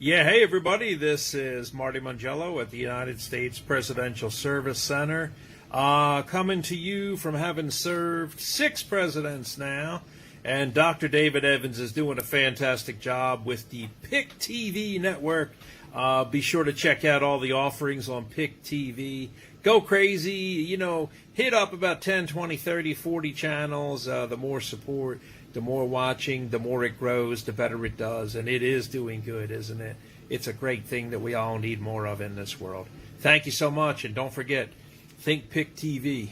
Yeah, hey everybody, this is Marty Mangello at the United States Presidential Service Center, coming to you from having served 6 presidents now. And Dr. David Evans is doing a fantastic job with the PIC TV network. Be sure to check out all the offerings on PIC TV. Go crazy, hit up about 10, 20, 30, 40 channels. The more support, the more watching, the more it grows, the better it does. And it is doing good, isn't it? It's a great thing that we all need more of in this world. Thank you so much. And don't forget, think PIC TV.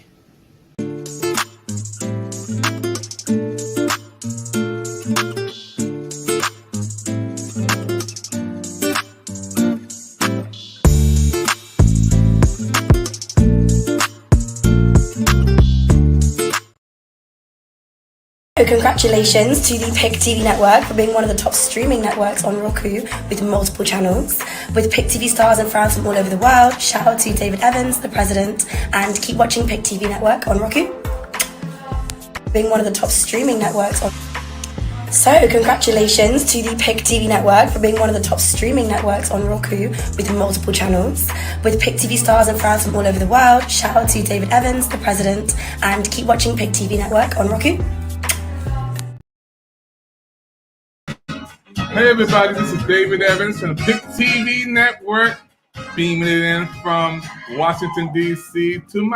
Congratulations to the PIC TV network for being one of the top streaming networks on Roku with multiple channels. With PIC TV stars and fans from all over the world, shout out to David Evans, the president, and keep watching PIC TV network on Roku. Being one of the top streaming networks on... So, congratulations to the PIC TV network for being one of the top streaming networks on Roku with multiple channels. With PIC TV stars and fans from all over the world, shout out to David Evans, the president, and keep watching PIC TV network on Roku. Hey everybody, this is David Evans from the PIC TV Network, beaming it in from Washington, D.C. to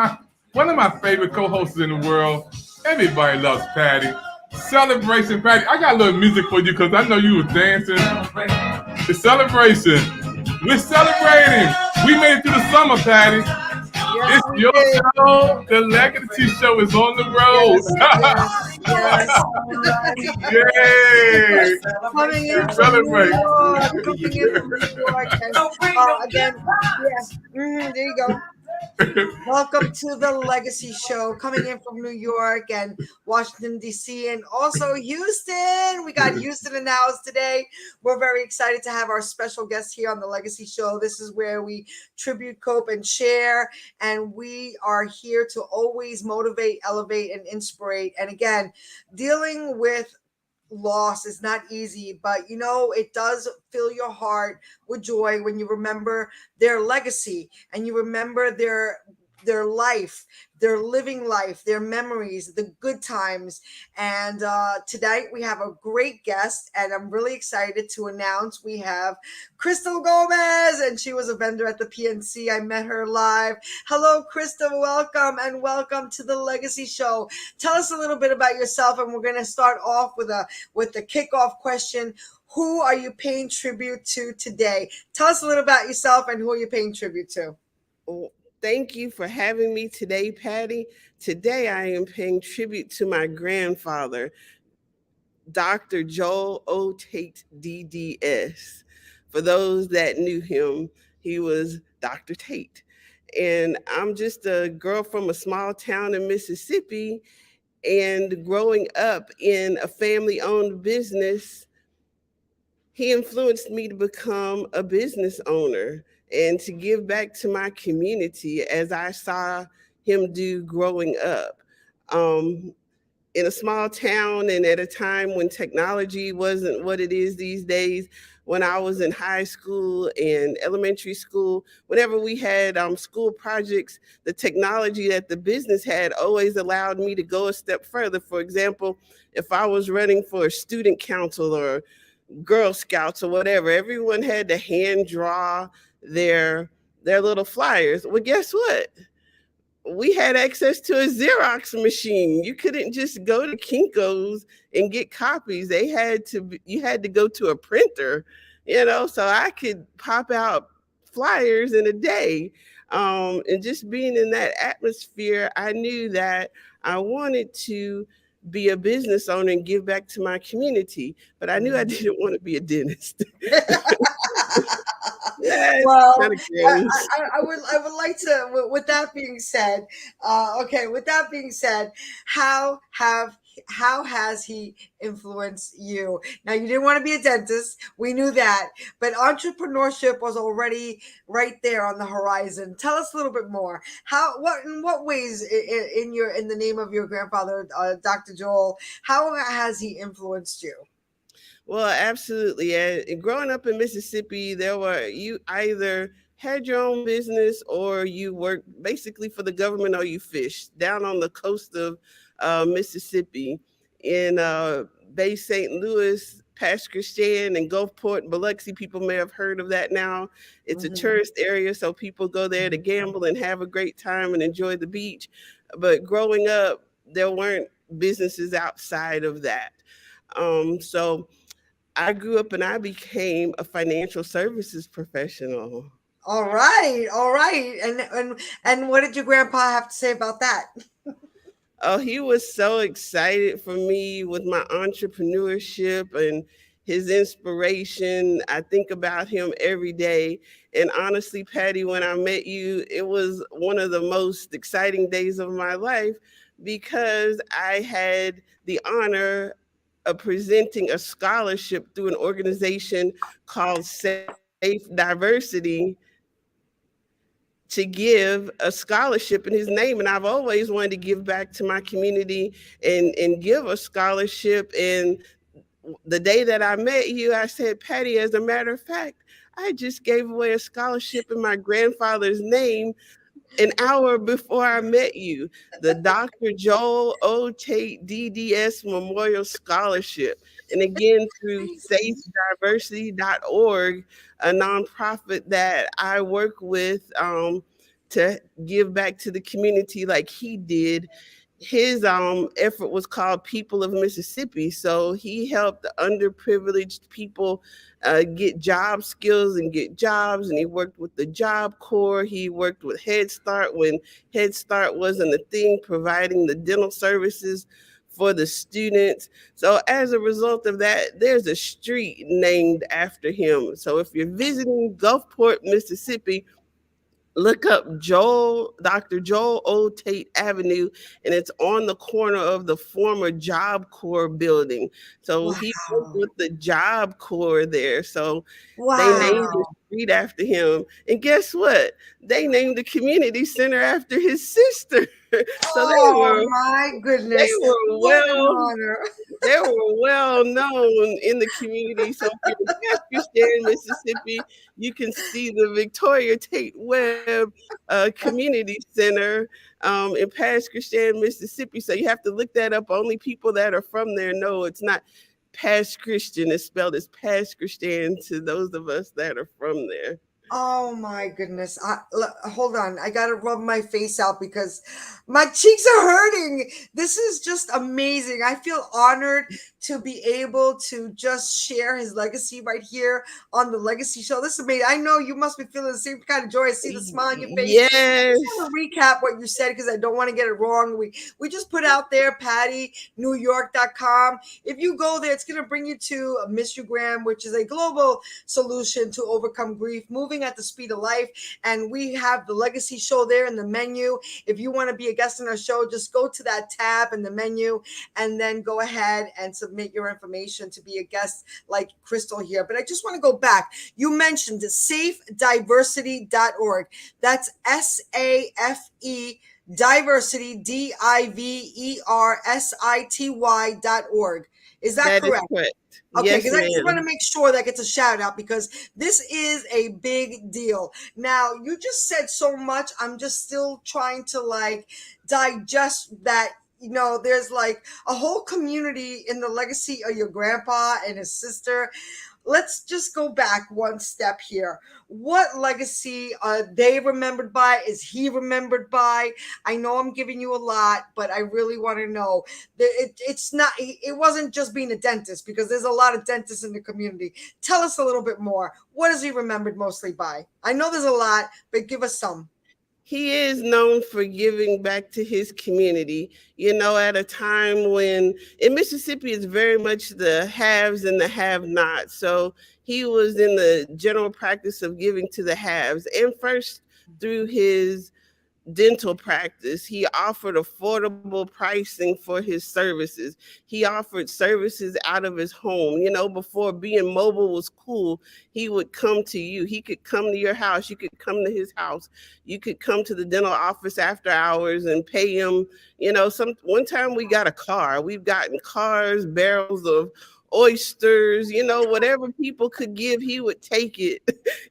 one of my favorite co-hosts in the world. Everybody loves Patty. Celebration, Patty. I got a little music for you because I know you were dancing. The celebration. We're celebrating. We made it through the summer, Patty. Yes, it's your show. The Legacy Show is on the road. Yes. Yay! Coming in Celebrate. from New York. And, again, yes. There you go. Welcome to the Legacy Show, coming in from New York and Washington, D.C., and also Houston. We got Houston in the house today. We're very excited to have our special guest here on the Legacy Show. This is where we tribute, cope, and share, and we are here to always motivate, elevate, and inspire. And again, dealing with loss is not easy, but it does fill your heart with joy when you remember their legacy and you remember their life, their living life, their memories, the good times. And tonight we have a great guest, and I'm really excited to announce we have Crystal Gomez, and she was a vendor at the PNC. I met her live. Hello, Crystal. Welcome, and welcome to the Legacy Show. Tell us a little bit about yourself, and we're going to start off with the kickoff question. Who are you paying tribute to today? Tell us a little about yourself and who are you paying tribute to? Thank you for having me today, Patty. Today, I am paying tribute to my grandfather, Dr. Joel O. Tate, DDS. For those that knew him, he was Dr. Tate. And I'm just a girl from a small town in Mississippi, and growing up in a family-owned business, he influenced me to become a business owner and to give back to my community as I saw him do growing up. In a small town and at a time when technology wasn't what it is these days, when I was in high school and elementary school, whenever we had school projects, the technology that the business had always allowed me to go a step further. For example, if I was running for a student council or Girl Scouts or whatever, everyone had to hand draw their little flyers. Well, guess what? We had access to a Xerox machine. You couldn't just go to Kinko's and get copies. You had to go to a printer, so I could pop out flyers in a day. And just being in that atmosphere, I knew that I wanted to be a business owner and give back to my community, but I knew I didn't want to be a dentist. Well, I would like to. With that being said, how has he influenced you? Now, you didn't want to be a dentist. We knew that, but entrepreneurship was already right there on the horizon. Tell us a little bit more. In what ways, in the name of your grandfather, Dr. Joel, how has he influenced you? Well, absolutely. Growing up in Mississippi, you either had your own business or you worked basically for the government or you fished down on the coast of Mississippi in Bay St. Louis, Pass Christian, and Gulfport, Biloxi. People may have heard of that now. It's a tourist area, so people go there to gamble and have a great time and enjoy the beach. But growing up, there weren't businesses outside of that. So I grew up and I became a financial services professional. All right, all right. And what did your grandpa have to say about that? Oh, he was so excited for me with my entrepreneurship and his inspiration. I think about him every day. And honestly, Patty, when I met you, it was one of the most exciting days of my life because I had the honor of presenting a scholarship through an organization called Safe Diversity to give a scholarship in his name. And I've always wanted to give back to my community and give a scholarship. And the day that I met you, I said, Patty, as a matter of fact, I just gave away a scholarship in my grandfather's name an hour before I met you, the Dr. Joel O. Tate DDS Memorial Scholarship. And again, through safediversity.org, a nonprofit that I work with to give back to the community like he did. His effort was called People of Mississippi. So he helped the underprivileged people get job skills and get jobs. And he worked with the Job Corps. He worked with Head Start when Head Start wasn't a thing, providing the dental services for the students. So as a result of that, there's a street named after him. So if you're visiting Gulfport, Mississippi, look up Dr. Joel O. Tate Avenue, and it's on the corner of the former Job Corps building. So he worked with the Job Corps there. So they named the street after him. And guess what? They named the community center after his sister. So my goodness. They were well known in the community. So if you're in Pass Christian, Mississippi, you can see the Victoria Tate Webb Community Center in Pass Christian, Mississippi. So you have to look that up. Only people that are from there know it's not Pass Christian. It's spelled as Pass Christian to those of us that are from there. Oh my goodness. Hold on. I got to rub my face out because my cheeks are hurting. This is just amazing. I feel honored to be able to just share his legacy right here on the Legacy Show. This is amazing. I know you must be feeling the same kind of joy. I see the smile on your face. Yes. I just want to recap what you said because I don't want to get it wrong. We just put out there, PattyNewYork.com. If you go there, it's going to bring you to Miss You Graham, which is a global solution to overcome grief, moving at the speed of life. And we have the Legacy Show there in the menu. If you want to be a guest on our show, just go to that tab in the menu and then go ahead and submit your information to be a guest like Crystal here. But I just want to go back. You mentioned safediversity.org. That's SAFE diversity, DIVERSITY.org. Is that correct? Is correct. Okay, because I just want to make sure that gets a shout out because this is a big deal. Now, you just said so much. I'm just still trying to digest that. You know, there's like a whole community in the legacy of your grandpa and his sister. Let's just go back one step here. What legacy are they remembered by? Is he remembered by? I know I'm giving you a lot, but I really want to know that it wasn't just being a dentist because there's a lot of dentists in the community. Tell us a little bit more. What is he remembered mostly by? I know there's a lot, but give us some. He is known for giving back to his community, you know, at a time when in Mississippi it's very much the haves and the have-nots. So he was in the general practice of giving to the haves. And first, through his dental practice, he offered affordable pricing for his services. He offered services out of his home. You know, before being mobile was cool, he would come to you. He could come to your house. You could come to his house. You could come to the dental office after hours and pay him. You know, one time we got a car. We've gotten cars, barrels of oysters, whatever people could give, he would take it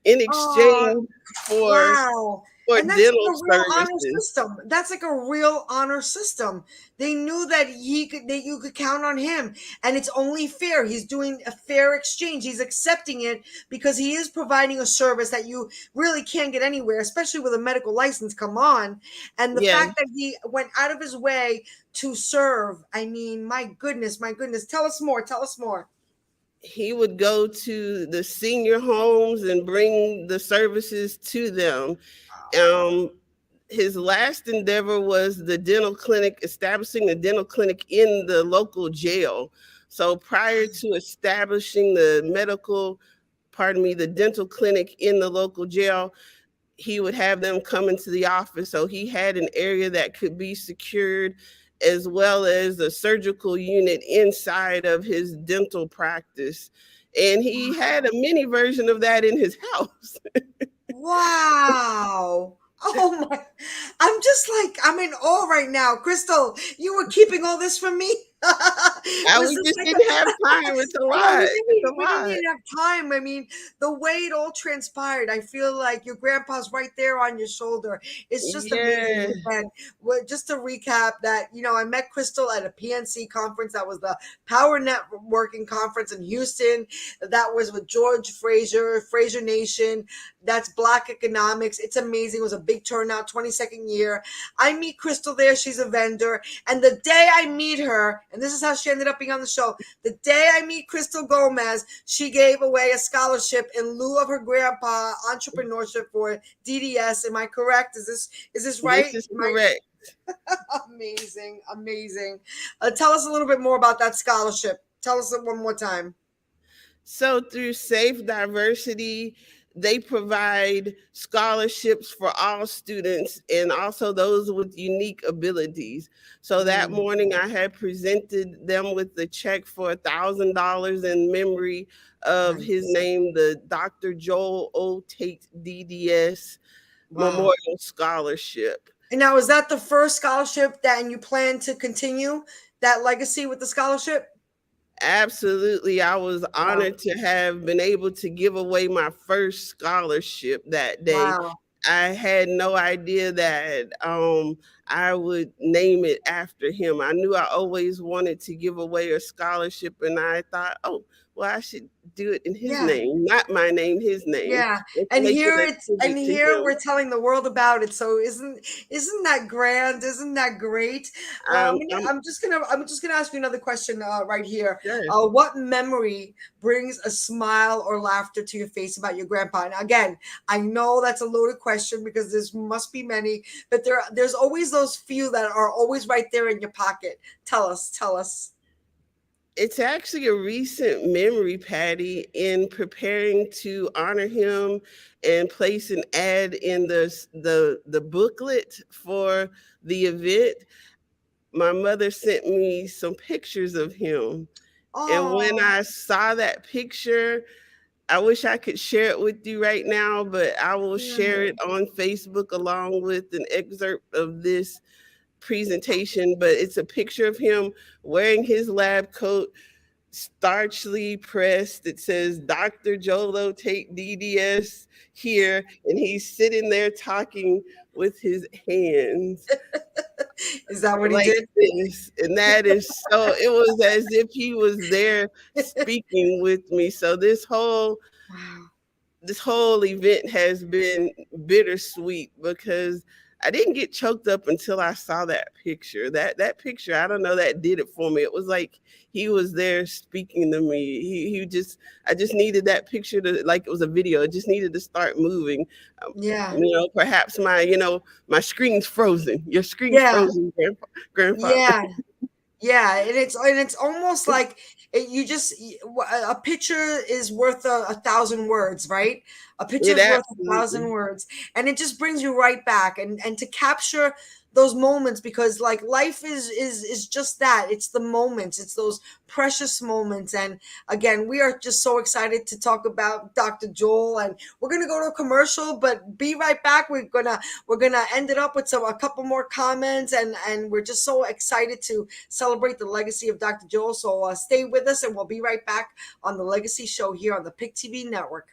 in Oh, exchange for wow. for And that's like dental a real honor services. system. That's like a real honor system. They knew that you could count on him. And it's only fair. He's doing a fair exchange. He's accepting it because he is providing a service that you really can't get anywhere, especially with a medical license. Come on. And the Yeah, fact that he went out of his way to serve. I mean, my goodness, my goodness. Tell us more. Tell us more. he would go to the senior homes and bring the services to them. Um, his last endeavor was the dental clinic, establishing a dental clinic in the local jail. So prior to establishing the dental clinic in the local jail, he would have them come into the office. So he had an area that could be secured, as well as a surgical unit inside of his dental practice. And he had a mini version of that in his house. Wow. Oh my, I'm in awe right now. Crystal, you were keeping all this from me? Was We this just like didn't have time. It's a Oh, lot. we It's a didn't lot. even have time. I mean, the way it all transpired, I feel like your grandpa's right there on your shoulder. It's just Yeah. amazing. And just to recap that, I met Crystal at a PNC conference. That was the Power Networking Conference in Houston. That was with George Fraser, Fraser Nation. That's Black Economics. It's amazing. It was a big turnout, 22nd year. I meet Crystal there. She's a vendor. And the day I meet her, and this is how she ended up being on the show, the day I meet Crystal Gomez, she gave away a scholarship in lieu of her grandpa entrepreneurship for DDS. Am I correct? Is this right? This is correct. Amazing, amazing. Tell us a little bit more about that scholarship. Tell us it one more time. So through Safe Diversity, they provide scholarships for all students and also those with unique abilities. So that morning I had presented them with the check for $1,000 in memory of his name, the Dr. Joel O. Tate DDS Memorial Scholarship. And now, is that the first scholarship and you plan to continue that legacy with the scholarship? Absolutely. I was honored to have been able to give away my first scholarship that day. Wow. I had no idea that I would name it after him. I knew I always wanted to give away a scholarship, and I thought, oh, well, I should do it in his name, not my name, his name. Yeah, and here we're telling the world about it. So isn't that grand? Isn't that great? I'm just gonna ask you another question right here. Sure. What memory brings a smile or laughter to your face about your grandpa? And again, I know that's a loaded question because there must be many, but there's always those few that are always right there in your pocket. Tell us. It's actually a recent memory, Patty, in preparing to honor him and place an ad in the booklet for the event. My mother sent me some pictures of him. And when I saw that picture, I wish I could share it with you right now, but I will share it on Facebook along with an excerpt of this presentation. But it's a picture of him wearing his lab coat, starchly pressed. It says Dr. Joel O. Tate DDS here, and he's sitting there talking with his hands. Is that what like he did? This. And that is so, it was as if he was there speaking with me. So this whole event has been bittersweet because I didn't get choked up until I saw that picture. That picture, I don't know, that did it for me. It was like he was there speaking to me. I just needed that picture to, like it was a video. It just needed to start moving. Perhaps my screen's frozen. Your screen's frozen, Grandpa. Yeah, and it's almost like a picture is worth 1,000 words, right? A picture is worth 1,000 words, and it just brings you right back. And to capture those moments, because like life is just that. It's the moments, it's those precious moments. And again, we are just so excited to talk about Dr. Joel, and we're gonna go to a commercial, but be right back. We're gonna end it up with a couple more comments, and we're just so excited to celebrate the legacy of Dr. Joel. So stay with us, and we'll be right back on the Legacy Show here on the PIC TV network.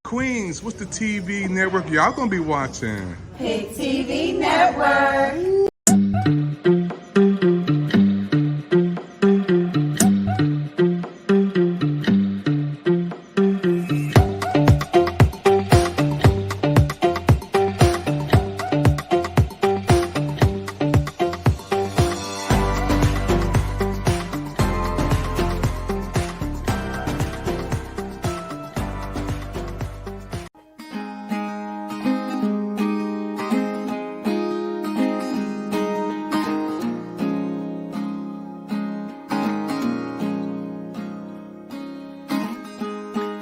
Queens, what's the TV network y'all gonna be watching? PIC TV Network.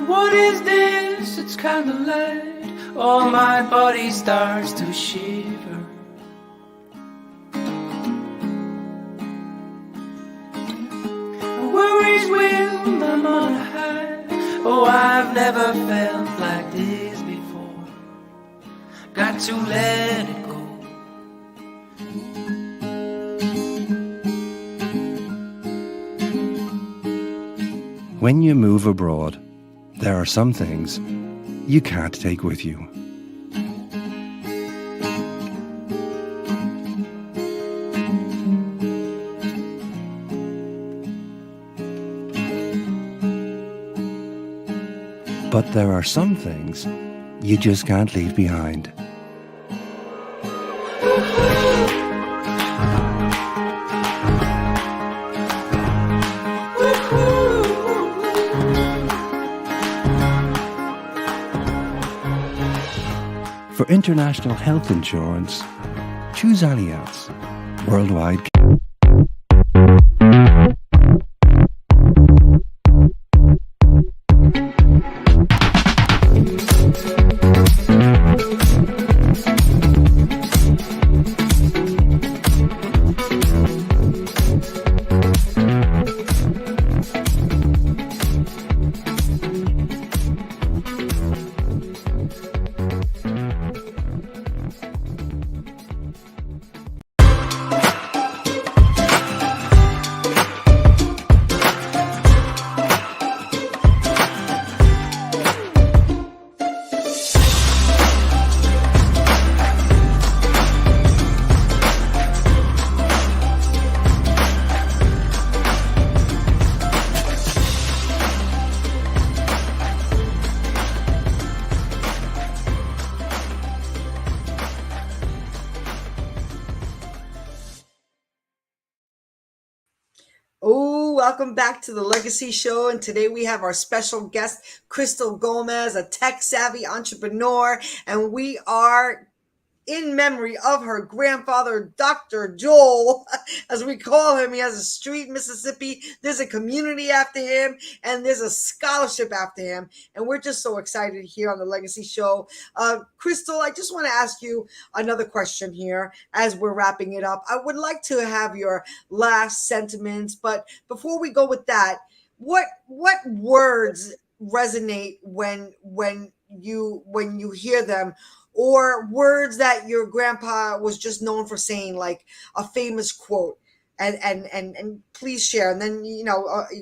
What is this? It's kinda light. Oh, my body starts to shiver. Worries will I'm on a high. Oh, I've never felt like this before. Got to let it go. When you move abroad, there are some things you can't take with you. But there are some things you just can't leave behind. For international health insurance, choose Allianz. Worldwide. Oh, welcome back to the Legacy Show. And today we have our special guest, Crystal Gomez, a tech-savvy entrepreneur. And we are in memory of her grandfather, Dr. Joel, as we call him. He has a street in Mississippi. There's a community after him, and there's a scholarship after him. And we're just so excited here on the Legacy Show. Crystal, I just want to ask you another question here as we're wrapping it up. I would like to have your last sentiments, but before we go with that, what words resonate when you hear them, or words that your grandpa was just known for saying, like a famous quote, and please share. And then,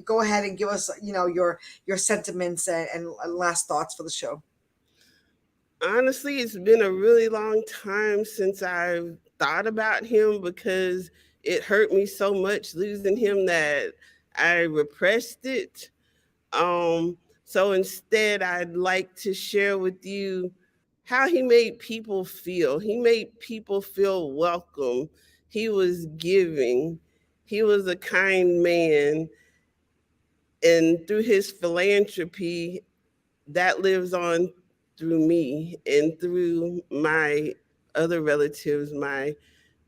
go ahead and give us, your sentiments and last thoughts for the show. Honestly, it's been a really long time since I've thought about him, because it hurt me so much losing him that I repressed it. So instead, I'd like to share with you how he made people feel. He made people feel welcome. He was giving. He was a kind man. And through his philanthropy, that lives on through me and through my other relatives, my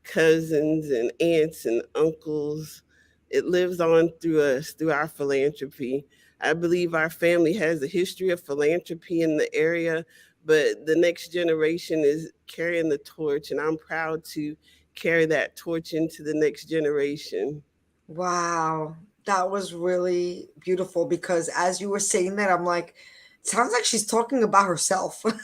cousins and aunts and uncles. It lives on through us, through our philanthropy. I believe our family has a history of philanthropy in the area, but the next generation is carrying the torch, and I'm proud to carry that torch into the next generation. Wow, that was really beautiful because as you were saying that, I'm like, sounds like she's talking about herself. Because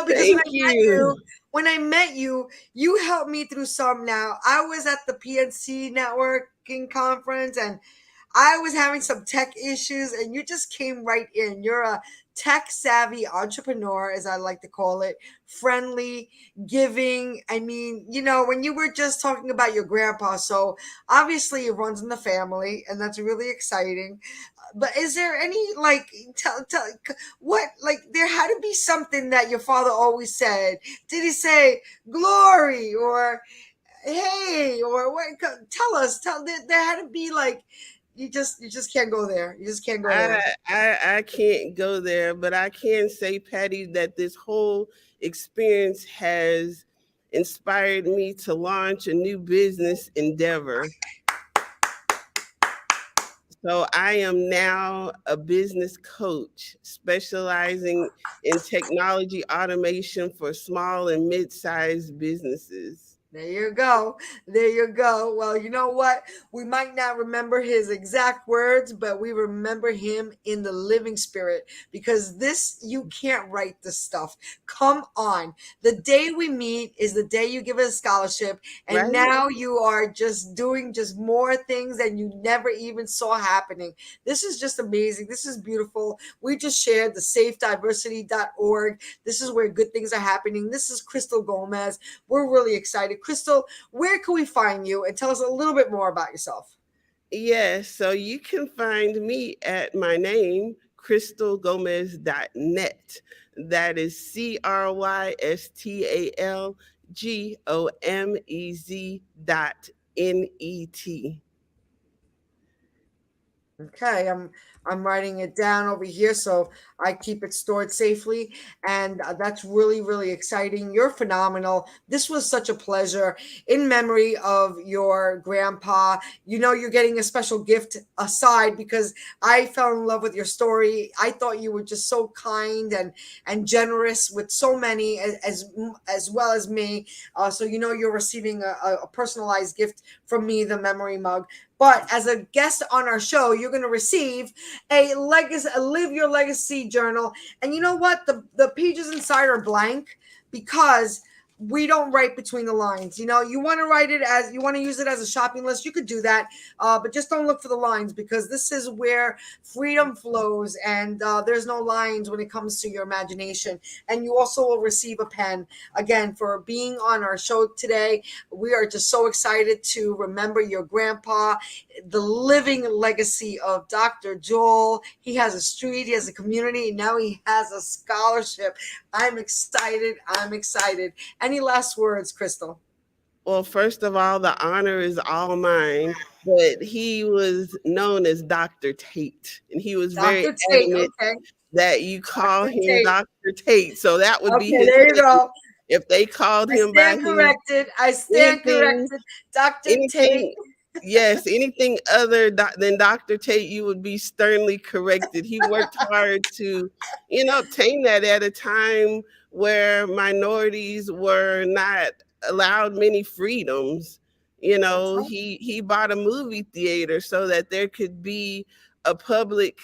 Thank you. when I met you, you helped me through some. Now, I was at the PNC networking conference and I was having some tech issues, and you just came right in. You're a tech savvy entrepreneur, as I like to call it, friendly, giving. I mean, when you were just talking about your grandpa, so obviously it runs in the family, and that's really exciting. But is there any tell what there had to be something that your father always said? Did he say glory or hey or what? Tell us. There had to be you just can't go there. You just can't go there. I can't go there, but I can say, Patty, that this whole experience has inspired me to launch a new business endeavor. So I am now a business coach specializing in technology automation for small and mid-sized businesses. There you go. There you go. Well, you know what? We might not remember his exact words, but we remember him in the living spirit because you can't write this stuff. Come on. The day we meet is the day you give us a scholarship. And Right. now you are just doing just more things than you never even saw happening. This is just amazing. This is beautiful. We just shared the safediversity.org. This is where good things are happening. This is Crystal Gomez. We're really excited. Crystal, where can we find you and tell us a little bit more about yourself? Yes, so you can find me at my name, crystalgomez.net. That is CrystalGomez.net. Okay, I'm writing it down over here so I keep it stored safely, and that's really really exciting. You're phenomenal. This was such a pleasure. In memory of your grandpa, you're getting a special gift aside because I fell in love with your story. I thought you were just so kind and generous with so many as well as me. So you're receiving a personalized gift from me, the memory mug. But as a guest on our show, you're going to receive a Live Your Legacy journal. And you know what? The pages inside are blank because we don't write between the lines. You want to use it as a shopping list. You could do that, but just don't look for the lines because this is where freedom flows and there's no lines when it comes to your imagination. And you also will receive a pen again for being on our show today. We are just so excited to remember your grandpa, the living legacy of Dr. Joel. He has a street, he has a community, and now he has a scholarship. I'm excited. Any last words, Crystal? Well, first of all, the honor is all mine, but he was known as Dr. Tate, and he was very Dr. Tate, adamant okay. that you call Dr. him Tate. Dr. Tate. So that would be Okay, his there you name. go. If they called I him by stand corrected. I stand anything- corrected. Dr. Tate. anything, yes, anything other than Dr. Tate, you would be sternly corrected. He worked hard to, obtain that at a time where minorities were not allowed many freedoms. He bought a movie theater so that there could be a public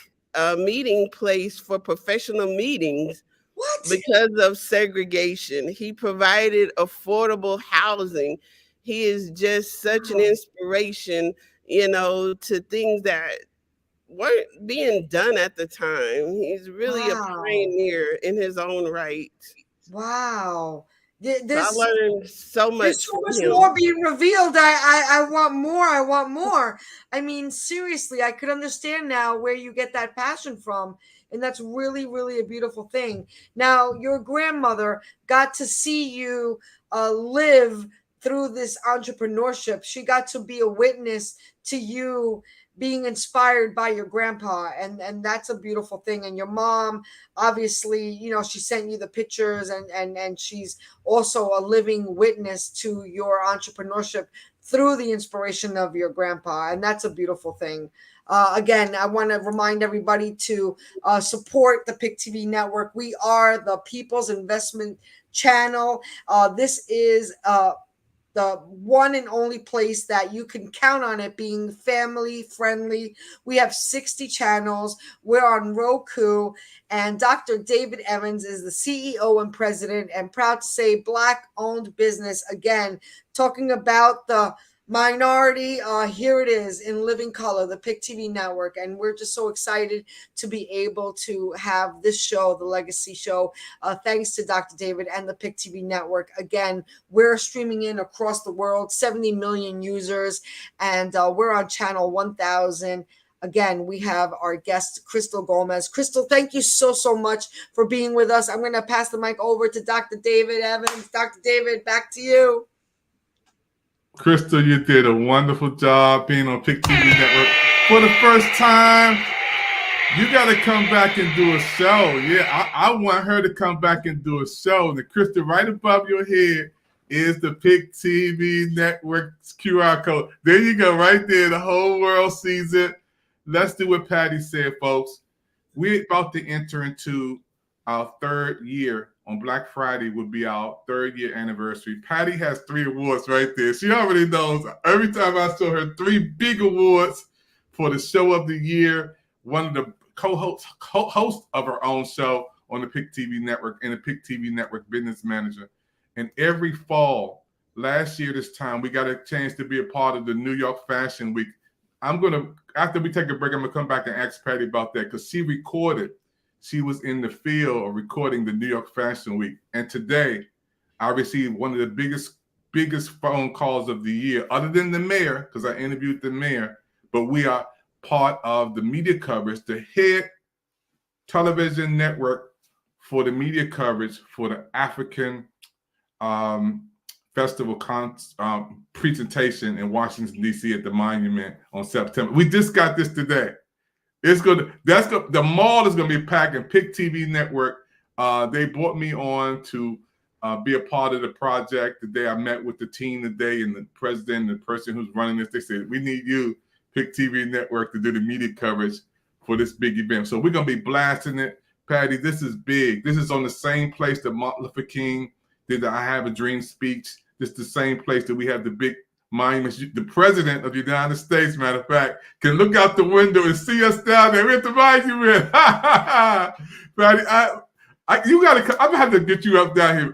meeting place for professional meetings. What? Because of segregation. He provided affordable housing. He is just such an inspiration, to things that weren't being done at the time. He's really a pioneer in his own right. Wow. So I learned so much There's so from much him. more being revealed. I want more. I want more. I mean, seriously, I could understand now where you get that passion from. And that's really, really a beautiful thing. Now, your grandmother got to see you live through this entrepreneurship. She got to be a witness to you being inspired by your grandpa, and that's a beautiful thing. And your mom, obviously, she sent you the pictures, and she's also a living witness to your entrepreneurship through the inspiration of your grandpa, and that's a beautiful thing. Again, I want to remind everybody to support the PIC TV network. We are the People's Investment Channel. This is the one and only place that you can count on it being family friendly. We have 60 channels. We're on Roku, and Dr. David Evans is the CEO and president, and proud to say Black-owned business. Again, talking about the minority, here it is in living color, the PIC TV network, and we're just so excited to be able to have this show, the Legacy Show, thanks to Dr. David and the PIC TV network. Again, we're streaming in across the world, 70 million users, and we're on channel 1000. Again, we have our guest, Crystal Gomez. Crystal, thank you so much for being with us. I'm going to pass the mic over to Dr. David Evans. Dr. David, back to you. Crystal, you did a wonderful job being on PIC TV Network for the first time. You got to come back and do a show. Yeah, I want her to come back and do a show. And Crystal, right above your head is the PIC TV Network's QR code. There you go, right there. The whole world sees it. Let's do what Patty said, folks. We're about to enter into our third year. On Black Friday will be our 3rd year anniversary. Patty has 3 awards right there. She already knows. Every time I show her 3 big awards for the show of the year, one of the host of her own show on the PIC TV network, and the PIC TV network business manager. And every fall, last year this time, we got a chance to be a part of the New York Fashion Week. After we take a break, I'm gonna come back and ask Patty about that, because she recorded. She was in the field of recording the New York Fashion Week. And today, I received one of the biggest phone calls of the year, other than the mayor, because I interviewed the mayor. But we are part of the media coverage, the head television network for the media coverage for the African Festival presentation in Washington, D.C. at the Monument on September. We just got this today. The mall is gonna be packed, and PIC TV network. They brought me on to be a part of the project today. I met with the team today, and the president and the person who's running this. They said, we need you, PIC TV network, to do the media coverage for this big event. So we're gonna be blasting it. Patty, this is big. This is on the same place that Martin Luther King did the I Have a Dream speech. This is the same place that we have the big monuments. The president of the United States, matter of fact, can look out the window and see us down there at the monument. Patty, you gotta come. I'm gonna have to get you up down here.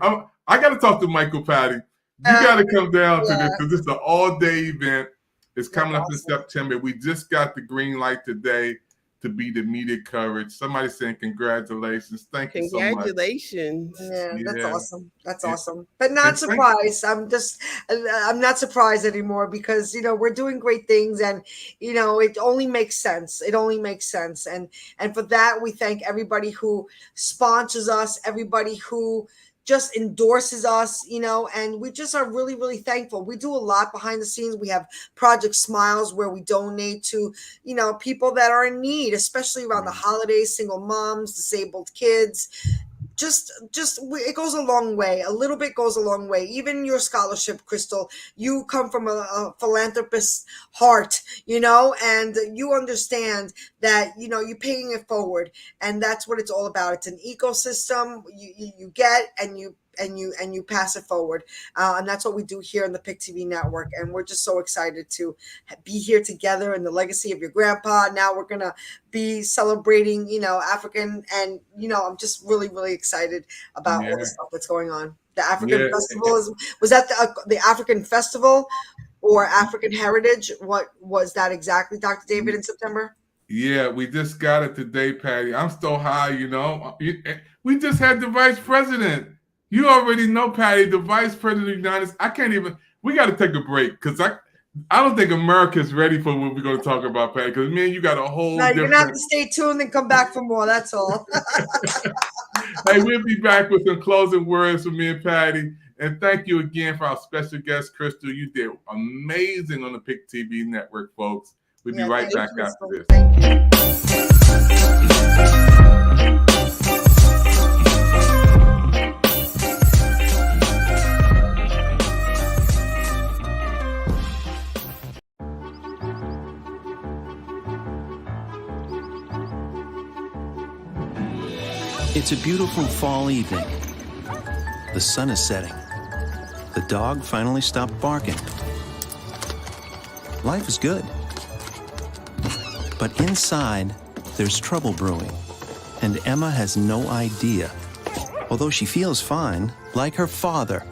I gotta talk to Michael, Patty. You gotta come down to this, because this is an all-day event. It's coming up in September. We just got the green light today to be the media coverage. Somebody saying congratulations. Thank you so much. Congratulations. Yeah, that's awesome. That's awesome. But not surprised. I'm not surprised anymore, because, we're doing great things, and, it only makes sense. It only makes sense. And for that, we thank everybody who sponsors us, everybody who just endorses us, and we just are really, really thankful. We do a lot behind the scenes. We have Project Smiles, where we donate to, people that are in need, especially around the holidays, single moms, disabled kids. Just it goes a long way. A little bit goes a long way. Even your scholarship, Crystal, you come from a philanthropist's heart, and you understand that, you're paying it forward, and that's what it's all about. It's an ecosystem. You get, and you pass it forward, and that's what we do here in the PIC TV network. And we're just so excited to be here together in the legacy of your grandpa. Now we're gonna be celebrating, African, and I'm just really, really excited about all the stuff that's going on. The African Festival was that the African Festival or African Heritage? What was that exactly, Dr. David, in September? Yeah, we just got it today, Patty. I'm so high, We just had the vice president. You already know, Patty, the vice president of the United States. I can't even. We got to take a break, because I don't think America's ready for what we're going to talk about, Patty. Because me and you got a whole. No, you're gonna have to stay tuned and come back for more. That's all. Hey, we'll be back with some closing words from me and Patty. And thank you again for our special guest, Crystal. You did amazing on the PIC TV network, folks. We'll be right back thank you, after Crystal. this. Thank you. It's a beautiful fall evening. The sun is setting. The dog finally stopped barking. Life is good. But inside, there's trouble brewing, and Emma has no idea. Although she feels fine, like her father,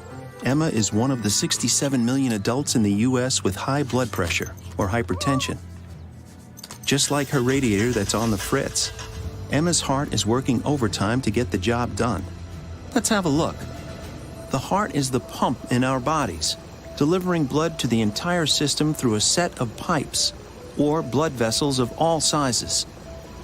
Emma is one of the 67 million adults in the U.S. with high blood pressure or hypertension. Just like her radiator that's on the fritz, Emma's heart is working overtime to get the job done. Let's have a look. The heart is the pump in our bodies, delivering blood to the entire system through a set of pipes, or blood vessels of all sizes.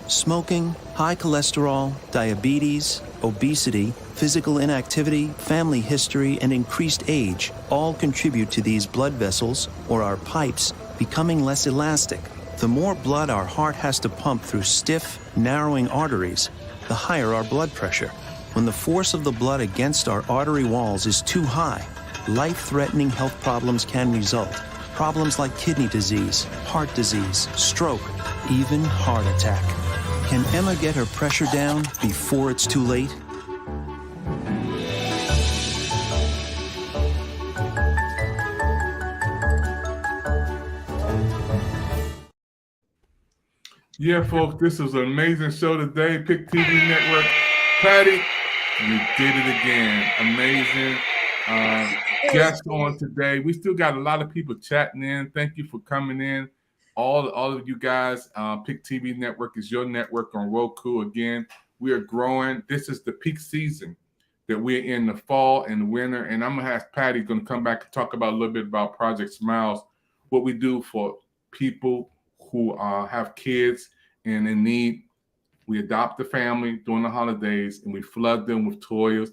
Smoking, high cholesterol, diabetes, obesity, physical inactivity, family history, and increased age all contribute to these blood vessels, or our pipes, becoming less elastic. The more blood our heart has to pump through stiff, narrowing arteries, the higher our blood pressure. When the force of the blood against our artery walls is too high, life-threatening health problems can result. Problems like kidney disease, heart disease, stroke, even heart attack. Can Emma get her pressure down before it's too late? Yeah, folks, this was an amazing show today. Pick TV Network. Patty, you did it again. Amazing guest on today. We still got a lot of people chatting in. Thank you for coming in. All of you guys, Pick TV Network is your network on Roku. Again, we are growing. This is the peak season that we're in, the fall and the winter. And I'm going to ask Patty, going to come back and talk about a little bit about Project Smiles, what we do for people who have kids and in need. We adopt the family during the holidays and we flood them with toys,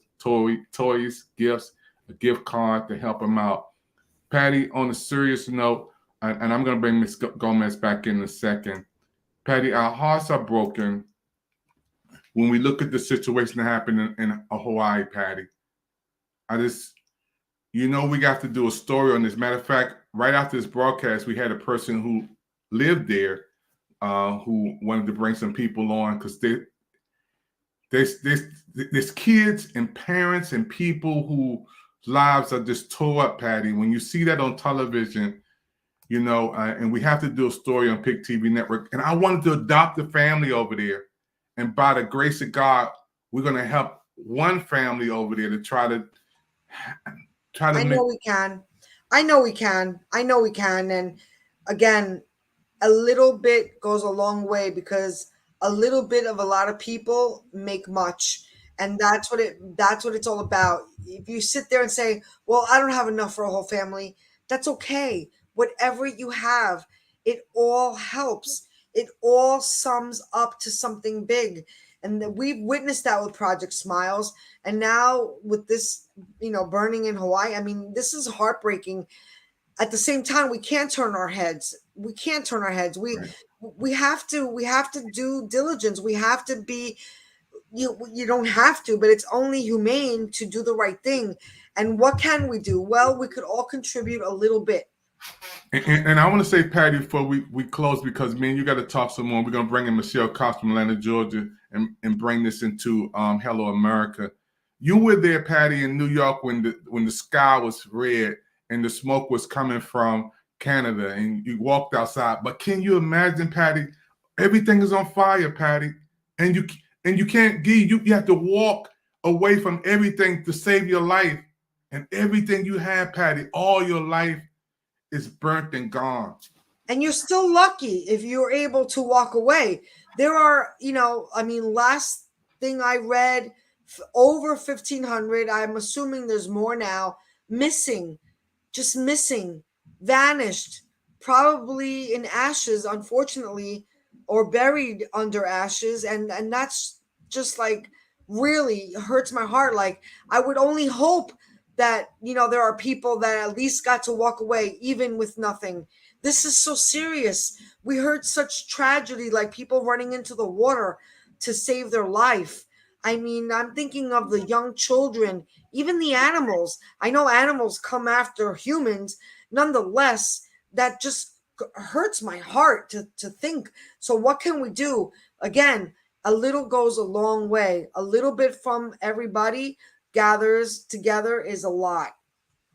gifts, a gift card to help them out. Patty, on a serious note, and I'm going to bring Ms. Gomez back in a second. Patty, our hearts are broken when we look at the situation that happened in Hawaii, Patty. We got to do a story on this. Matter of fact, right after this broadcast, we had a person who lived there who wanted to bring some people on because there's kids and parents and people whose lives are just tore up, Patty. When you see that on television, and we have to do a story on Pick TV Network. And I wanted to adopt a family over there. And by the grace of God, we're going to help one family over there to try to I know we can. And again, a little bit goes a long way because a little bit of a lot of people make much. And that's what it's all about. If you sit there and say, well, I don't have enough for a whole family, that's okay. Whatever you have, it all helps. It all sums up to something big. And we've witnessed that with Project Smiles. And now with this, burning in Hawaii, I mean, this is heartbreaking. At the same time, we can't turn our heads. We have to do diligence. We have to be, you don't have to, but it's only humane to do the right thing. And what can we do? Well, we could all contribute a little bit. And I want to say, Patty, before we close, because me and you got to talk some more. We're going to bring in Michelle Cox from Atlanta, Georgia, and bring this into Hello America. You were there, Patty, in New York when the sky was red and the smoke was coming from Canada, and you walked outside. But can you imagine, Patty? Everything is on fire, Patty, and you can't you have to walk away from everything to save your life, and everything you have, Patty, all your life is burnt and gone. And you're still lucky if you're able to walk away. There are, last thing I read, over 1,500. I'm assuming there's more now. Missing, vanished, probably in ashes, unfortunately, or buried under ashes. And that's just like really hurts my heart. Like, I would only hope that, there are people that at least got to walk away, even with nothing. this is so serious. We heard such tragedy, like people running into the water to save their life. I mean, I'm thinking of the young children, even the animals. I know animals come after humans. Nonetheless, that just hurts my heart to think. So what can we do? Again, a little goes a long way. A little bit from everybody gathers together is a lot.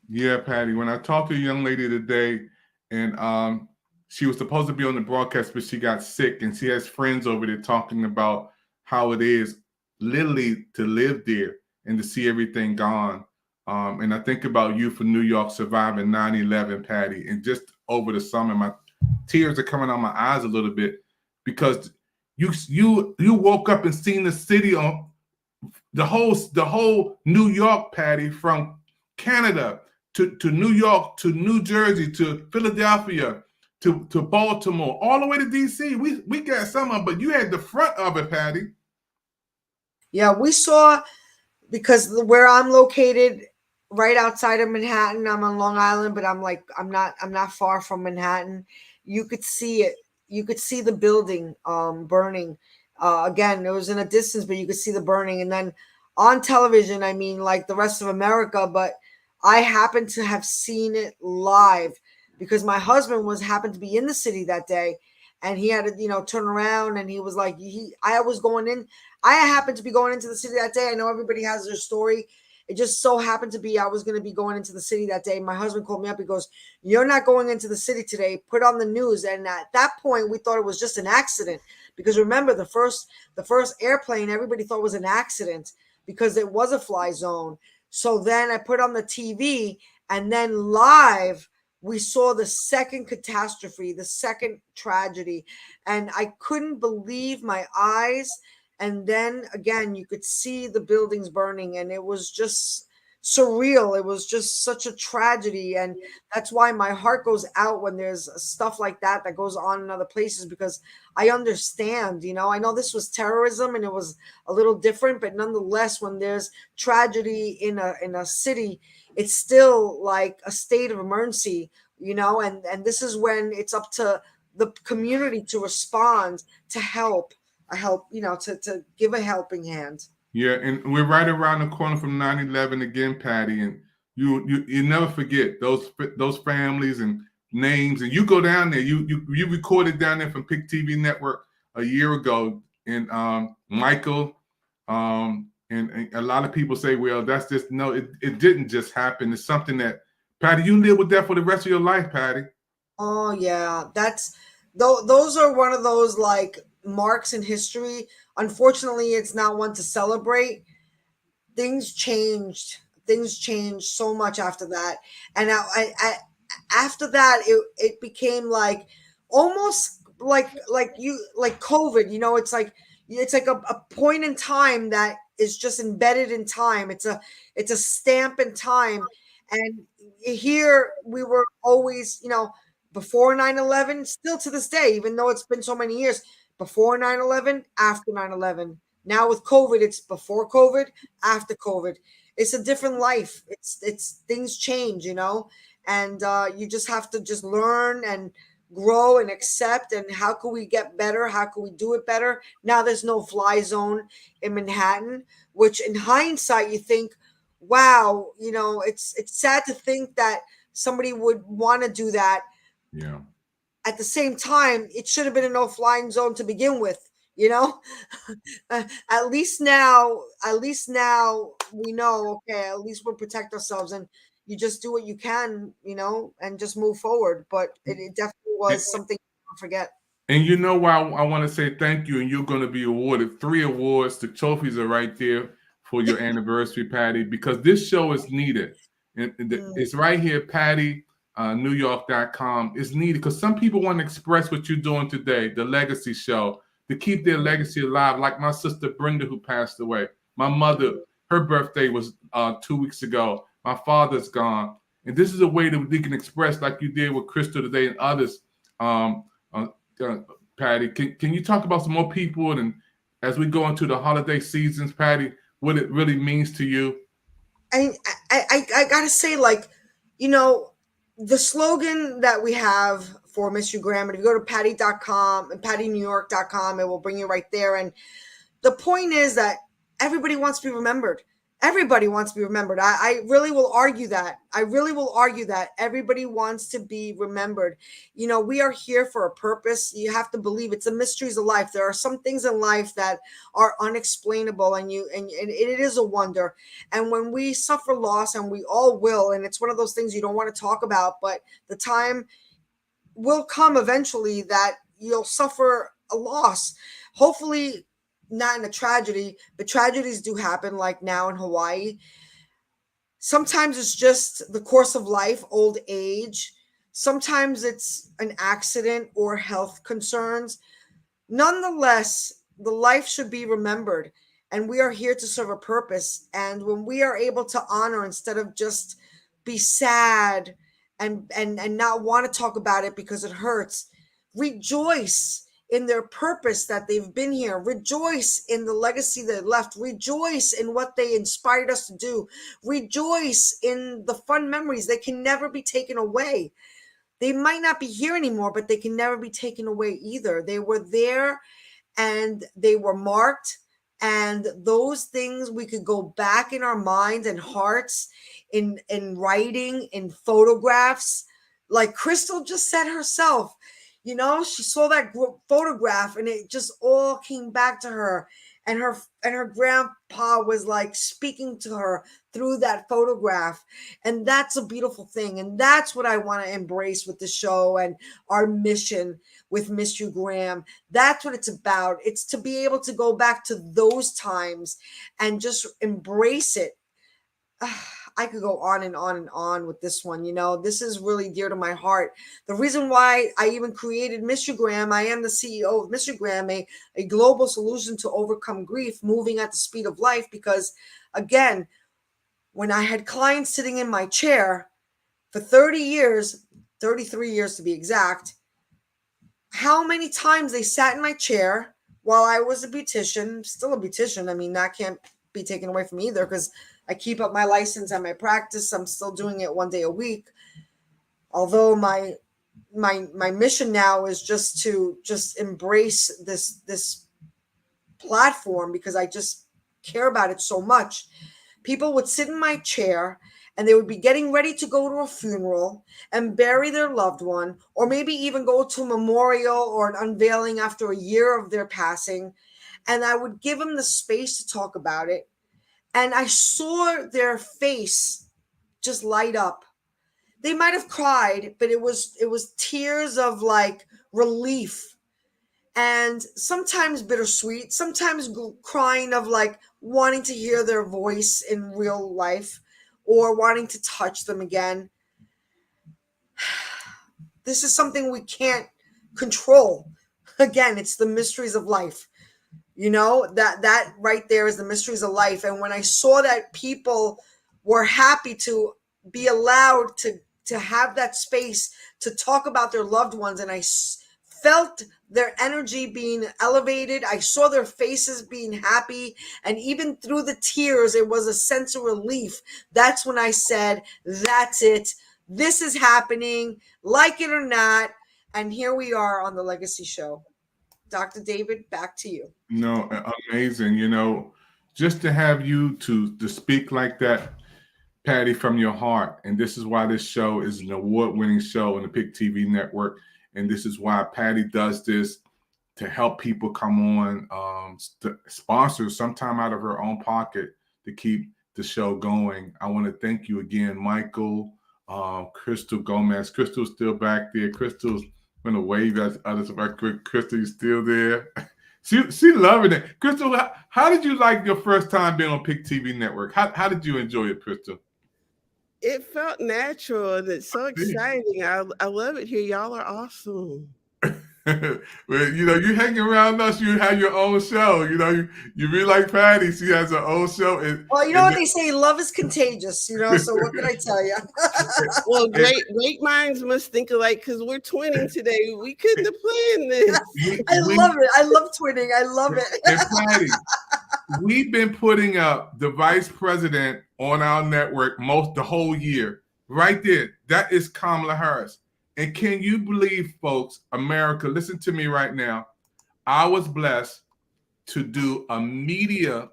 Yeah, Patty. When I talked to a young lady today, and she was supposed to be on the broadcast, but she got sick, and she has friends over there talking about how it is literally to live there and to see everything gone. And I think about you from New York surviving 9/11, Patty, and just over the summer, my tears are coming out my eyes a little bit because you woke up and seen the city on the whole New York, Patty, from Canada to New York to New Jersey to Philadelphia to Baltimore, all the way to DC. We got some of it, but you had the front of it, Patty. Yeah, we saw, because where I'm located, right outside of Manhattan. I'm on Long Island, but I'm not far from Manhattan. You could see it. You could see the building burning. Again, it was in a distance, but you could see the burning. And then on television, I mean, like the rest of America, but I happened to have seen it live because my husband happened to be in the city that day, and he had to, turn around, and he was like, I happened to be going into the city that day. I know everybody has their story. It just so happened to be I was going to be going into the city that day. My husband called me up. He goes, "You're not going into the city today. Put on the news." And at that point, we thought it was just an accident, because remember the first airplane, everybody thought was an accident because it was a fly zone. So then I put on the TV, and then live we saw the second catastrophe, the second tragedy, and I couldn't believe my eyes. And then again, you could see the buildings burning, and it was just surreal. It was just such a tragedy. And that's why my heart goes out when there's stuff like that goes on in other places, because I understand, I know this was terrorism and it was a little different, but nonetheless, when there's tragedy in a city, it's still like a state of emergency, and this is when it's up to the community to respond, to help, to give a helping hand. Yeah, and we're right around the corner from 9/11 again, Patty, and you never forget those families and names. And you go down there, you recorded down there from Pick TV Network a year ago, and Michael, and a lot of people say, well, that's just it didn't just happen. It's something that, Patty, you live with that for the rest of your life, Patty. Oh yeah, those are one of those like marks in history. Unfortunately, it's not one to celebrate. Things changed so much after that, and after that it became like almost like COVID. It's like a point in time that is just embedded in time. It's a stamp in time. And here we were always, before 9/11, still to this day, even though it's been so many years, before 9/11, after 9/11. Now with COVID, it's before COVID, after COVID. It's a different life. It's things change, and you just have to just learn and grow and accept. And how can we get better? How can we do it better? Now there's no fly zone in Manhattan, which in hindsight you think, wow, it's sad to think that somebody would want to do that. Yeah. At the same time, it should have been a no-flying zone to begin with. At least now we know, okay, at least we'll protect ourselves, and you just do what you can, and just move forward. But it definitely was something to forget. And why I want to say thank you, and you're going to be awarded 3 awards. The trophies are right there for your anniversary, Patty, because this show is needed. And it's right here, Patty, NewYork.com. It's needed because some people want to express what you're doing today, the Legacy Show, to keep their legacy alive, like my sister Brenda, who passed away. My mother, her birthday was 2 weeks ago. My father's gone. And this is a way that we can express, like you did with Crystal today and others. Patty, can you talk about some more people, and as we go into the holiday seasons, Patty, what it really means to you? I gotta say, the slogan that we have for Miss You Graham, and if you go to patty.com and pattynewyork.com, it will bring you right there. And the point is that everybody wants to be remembered. Everybody wants to be remembered. I really will argue that. I really will argue that everybody wants to be remembered. You know, we are here for a purpose. You have to believe it's the mysteries of life. There are some things in life that are unexplainable, and it is a wonder. And when we suffer loss, and we all will, and it's one of those things you don't want to talk about, but the time will come eventually that you'll suffer a loss. Hopefully not in a tragedy, but tragedies do happen, like now in Hawaii. Sometimes it's just the course of life, old age. Sometimes it's an accident or health concerns. Nonetheless, the life should be remembered, and we are here to serve a purpose. And when we are able to honor instead of just be sad and not want to talk about it because it hurts, rejoice in their purpose that they've been here. Rejoice in the legacy they left. Rejoice in what they inspired us to do. Rejoice in the fun memories. They can never be taken away. They might not be here anymore, but they can never be taken away either. They were there and they were marked. And those things we could go back in our minds and hearts, in writing, in photographs. Like Crystal just said herself, you know, she saw that photograph and it just all came back to her, and her grandpa was like speaking to her through that photograph. And that's a beautiful thing. And that's what I want to embrace with the show and our mission with Miss You Graham. That's what it's about. It's to be able to go back to those times and just embrace it. I could go on and on and on with this one. You know, this is really dear to my heart. The reason why I even created Miss You Graham, I am the CEO of Miss You Graham, a global solution to overcome grief, moving at the speed of life. Because again, when I had clients sitting in my chair for 30 years, 33 years to be exact, how many times they sat in my chair while I was a beautician, still a beautician. I mean, that can't be taken away from me either, because I keep up my license and my practice. I'm still doing it one day a week. Although my mission now is just to embrace this platform, because I just care about it so much. People would sit in my chair and they would be getting ready to go to a funeral and bury their loved one, or maybe even go to a memorial or an unveiling after a year of their passing. And I would give them the space to talk about it. And I saw their face just light up. They might have cried, but it was tears of like relief, and sometimes bittersweet, sometimes crying of like wanting to hear their voice in real life or wanting to touch them again. This is something we can't control. Again, it's the mysteries of life. You know, that right there is the mysteries of life. And when I saw that people were happy to be allowed to have that space to talk about their loved ones, and I felt their energy being elevated, I saw their faces being happy, and even through the tears, it was a sense of relief. That's when I said, that's it. This is happening, like it or not. And here we are on the Legacy Show. Dr. David, back to you. No, amazing. You know, just to have you to speak like that, Patty, from your heart. And this is why this show is an award-winning show on the Pick TV network. And this is why Patty does this, to help people come on, sponsor sometime out of her own pocket to keep the show going. I want to thank you again, Michael, Crystal Gomez. Crystal's still back there. Crystal's going to wave at others. Crystal, you still there? She loving it. Crystal, how did you like your first time being on Pick TV network? How did you enjoy it, Crystal? It felt natural and it's so exciting. I love it here. Y'all are awesome. Well, you know, you hang around us, you have your own show. You know, you really like Patty. She has her own show. Well, you know what they say, love is contagious, you know, so what can I tell you? Well, great minds must think alike, because we're twinning today. We couldn't have planned this. I love it. I love twinning. I love it. And Patty, we've been putting up the vice president on our network the whole year. right there. That is Kamala Harris. And can you believe, folks, America, listen to me right now. I was blessed to do a media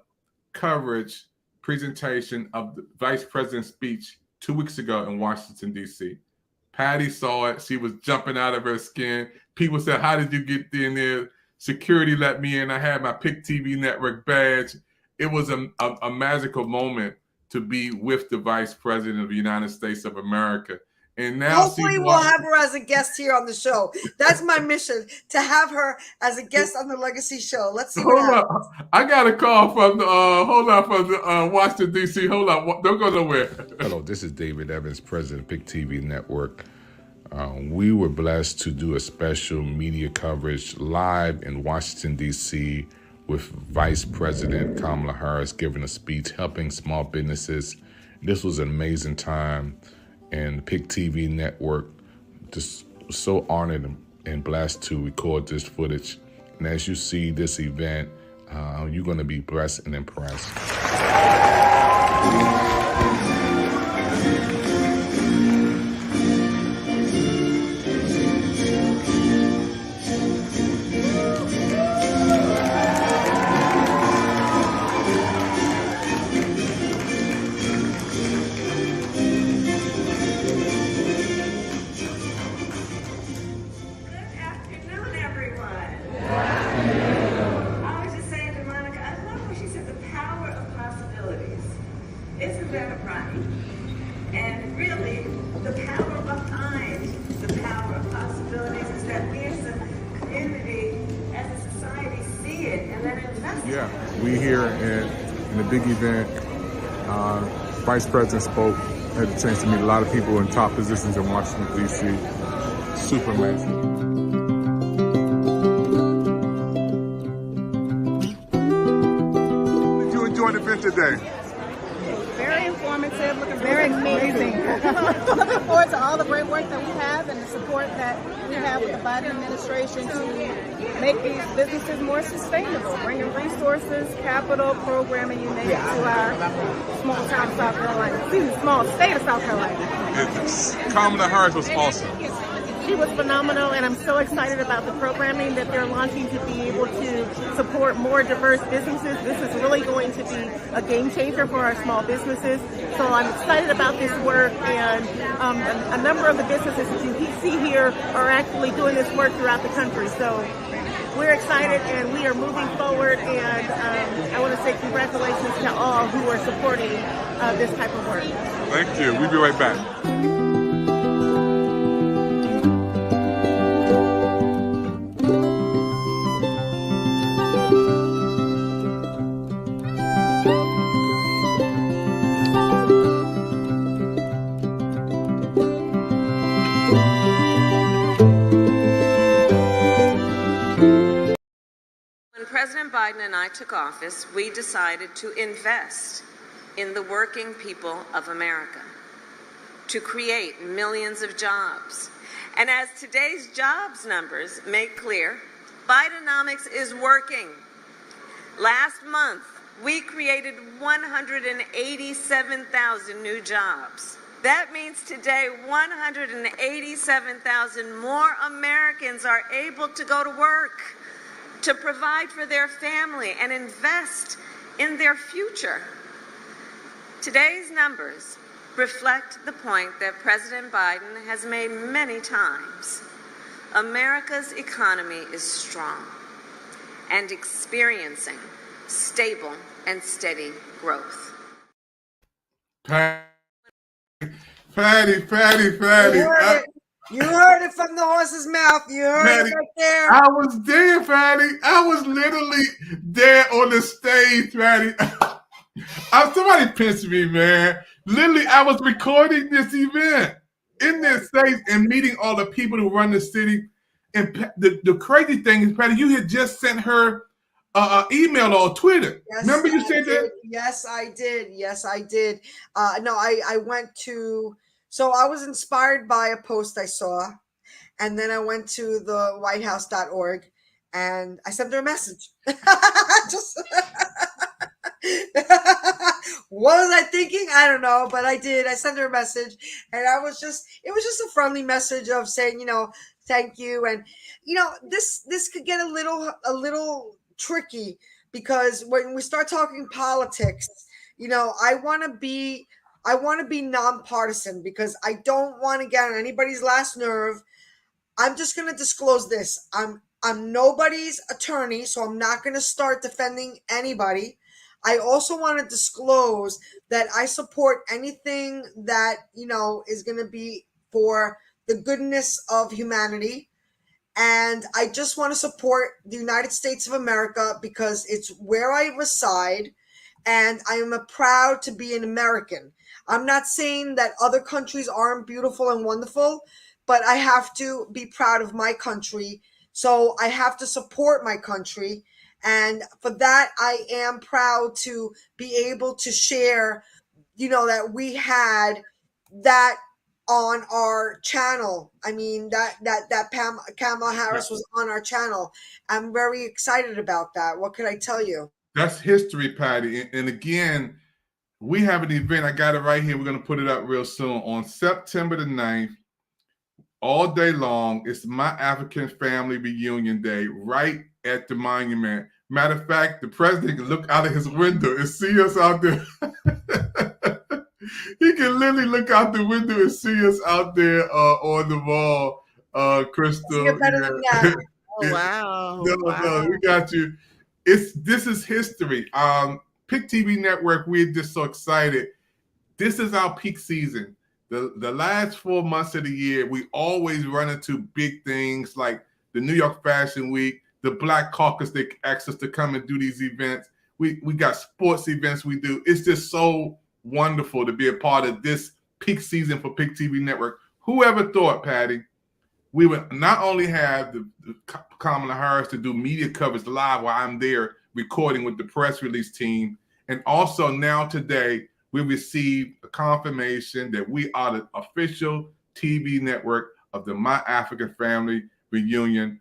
coverage presentation of the Vice President's speech 2 weeks ago in Washington, D.C. Patty saw it. She was jumping out of her skin. People said, how did you get in there? Security let me in. I had my Pick TV network badge. It was a magical moment to be with the Vice President of the United States of America. And now hopefully we'll have her as a guest here on the show. That's my mission, to have her as a guest on the Legacy Show. Let's see what happens. I got a call from the Washington, D.C. Hold on. Don't go nowhere. Hello, this is David Evans, president of Pick TV Network. We were blessed to do a special media coverage live in Washington, D.C. with Vice President Kamala Harris giving a speech helping small businesses. This was an amazing time. And Pick TV Network just so honored and blessed to record this footage. And as you see this event, you're going to be blessed and impressed. Isn't that right? And really, the power behind the power of possibilities is that we as a community, as a society, see it and then invest in it. Yeah, we here in a big event. Vice President spoke, had the chance to meet a lot of people in top positions in Washington, D.C. Super amazing. Did you enjoy the event today? Very informative, looking very amazing. Looking forward to all the great work that we have and the support that we have with the Biden administration to make these businesses more sustainable, bringing resources, capital, programming, you name it, to our small town of South Carolina, small state of South Carolina. Kamala Harris was awesome. She was phenomenal, and I'm so excited about the programming that they're launching to be able to support more diverse businesses. This is really going to be a game changer for our small businesses. So I'm excited about this work, and a number of the businesses that you see here are actually doing this work throughout the country. So we're excited, and we are moving forward, and I want to say congratulations to all who are supporting this type of work. Thank you. We'll be right back. President Biden and I took office, we decided to invest in the working people of America, to create millions of jobs. And as today's jobs numbers make clear, Bidenomics is working. Last month, we created 187,000 new jobs. That means today 187,000 more Americans are able to go to work, to provide for their family and invest in their future. Today's numbers reflect the point that President Biden has made many times. America's economy is strong and experiencing stable and steady growth. Patty. You heard it from the horse's mouth. You heard Patty, it right there. I was there, Patty. I was literally there on the stage, Patty. Somebody pinched me, man. Literally, I was recording this event in this stage and meeting all the people who run the city. And the crazy thing is, Patty, you had just sent her an email or Twitter. Yes, remember you said that? Yes, I did. Yes, I did. No, I went to... So I was inspired by a post I saw, and then I went to the whitehouse.org and I sent her a message. What was I thinking? I don't know, but I did. I sent her a message, and it was just a friendly message of saying, thank you. And this could get a little tricky, because when we start talking politics, I want to be nonpartisan, because I don't want to get on anybody's last nerve. I'm just going to disclose this. I'm nobody's attorney, so I'm not going to start defending anybody. I also want to disclose that I support anything that, is going to be for the goodness of humanity. And I just want to support the United States of America because it's where I reside, and I am proud to be an American. I'm not saying that other countries aren't beautiful and wonderful, but I have to be proud of my country. So I have to support my country. And for that, I am proud to be able to share, that we had that on our channel. I mean, that Kamala Harris was on our channel. I'm very excited about that. What could I tell you? That's history, Patty. And again, we have an event. I got it right here. We're going to put it up real soon on September the 9th. All day long, it's My African Family Reunion Day right at the monument. Matter of fact, the president can look out of his window and see us out there. He can literally look out the window and see us out there on the wall, Crystal. You're better than that. Oh, wow. No, we got you. This is history. Pick TV Network, we're just so excited. This is our peak season. The last 4 months of the year, we always run into big things like the New York Fashion Week, the Black Caucus. They ask us to come and do these events. We got sports events we do. It's just so wonderful to be a part of this peak season for Pick TV Network. Whoever thought, Patty, we would not only have the Kamala Harris to do media coverage live while I'm there recording with the press release team, and also now today, we received a confirmation that we are the official TV network of the My African Family Reunion.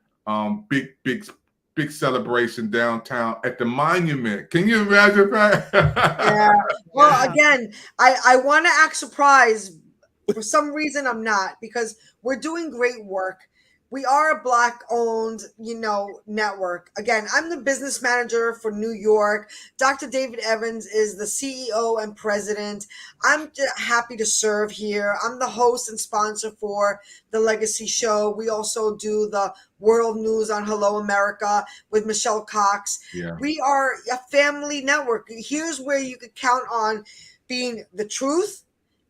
Big celebration downtown at the monument. Can you imagine that? Yeah. Well, again, I want to act surprised. For some reason, I'm not, because we're doing great work. We are a Black-owned, network. Again, I'm the business manager for New York. Dr. David Evans is the CEO and president. I'm happy to serve here. I'm the host and sponsor for The Legacy Show. We also do the World News on Hello America with Michelle Cox. Yeah. We are a family network. Here's where you could count on being the truth,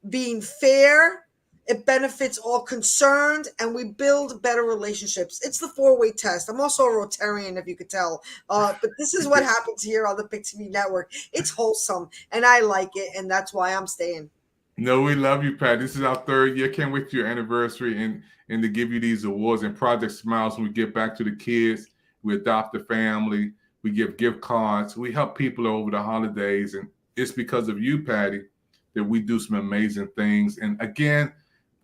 being fair. It benefits all concerned, and we build better relationships. It's the 4-way test. I'm also a Rotarian, if you could tell. But this is what happens here on the Pick TV Network. It's wholesome, and I like it, and that's why I'm staying. No, we love you, Pat. This is our 3rd year. Can't wait for your anniversary and to give you these awards and Project Smiles when we get back to the kids. We adopt a family. We give gift cards. We help people over the holidays, and it's because of you, Patty, that we do some amazing things. And again,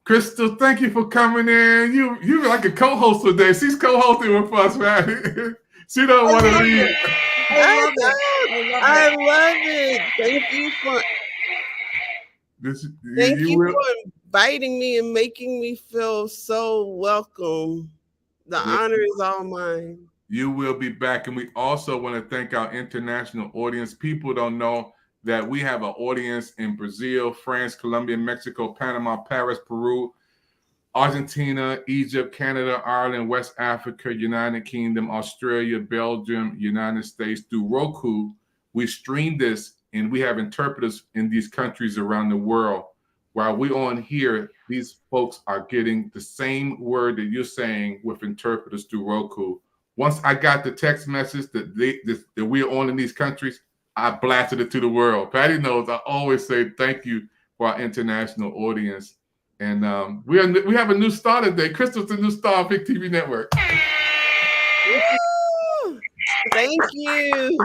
Crystal, thank you for coming in. You're like a co-host today. She's co-hosting with us, man. She don't want to leave. I love it. Thank you for inviting me and making me feel so welcome. The honor is all mine. You will be back. And we also want to thank our international audience. People don't know that we have an audience in Brazil, France, Colombia, Mexico, Panama, Paris, Peru, Argentina, Egypt, Canada, Ireland, West Africa, United Kingdom, Australia, Belgium, United States. Through Roku, we stream this, and we have interpreters in these countries around the world. While we're on here, these folks are getting the same word that you're saying with interpreters through Roku. Once I got the text message that we're on in these countries, I blasted it to the world. Patty knows I always say thank you for our international audience. And we have a new star today. Crystal's the new star on Pick TV Network. Woo! Thank you.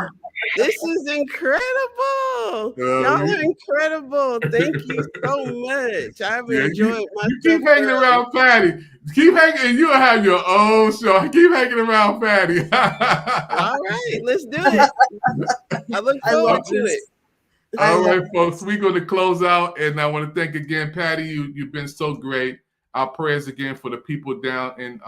This is incredible. Y'all are incredible. Thank you so much. I've enjoyed myself. Keep hanging around Patty. Keep hanging, and you'll have your own show. Keep hanging around Patty. All right, let's do it. I look forward to it. All right, folks, we're going to close out, and I want to thank again, Patty. You've been so great. Our prayers again for the people down in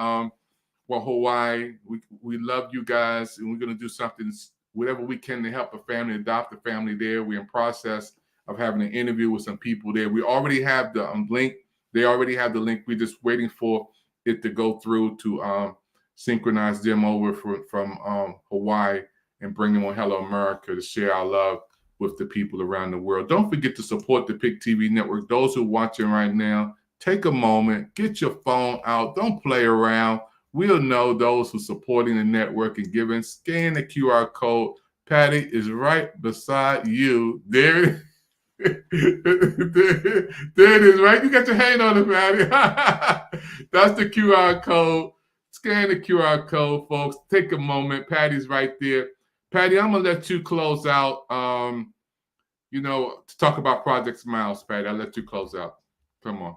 Hawaii. We love you guys, and we're going to do something, whatever we can, to help a family, adopt a family there. We're in process of having an interview with some people there. We already have the link. They already have the link. We're just waiting for it to go through to synchronize them over from Hawaii and bring them on Hello America to share our love with the people around the world. Don't forget to support the PIC TV network. Those who are watching right now, take a moment, get your phone out. Don't play around. We'll know those who are supporting the network and giving. Scan the QR code. Patty is right beside you. There it is, right? You got your hand on it, Patty. That's the QR code. Scan the QR code, folks. Take a moment. Patty's right there. Patty, I'm going to let you close out, to talk about Project Smiles, Patty. I'll let you close out. Come on.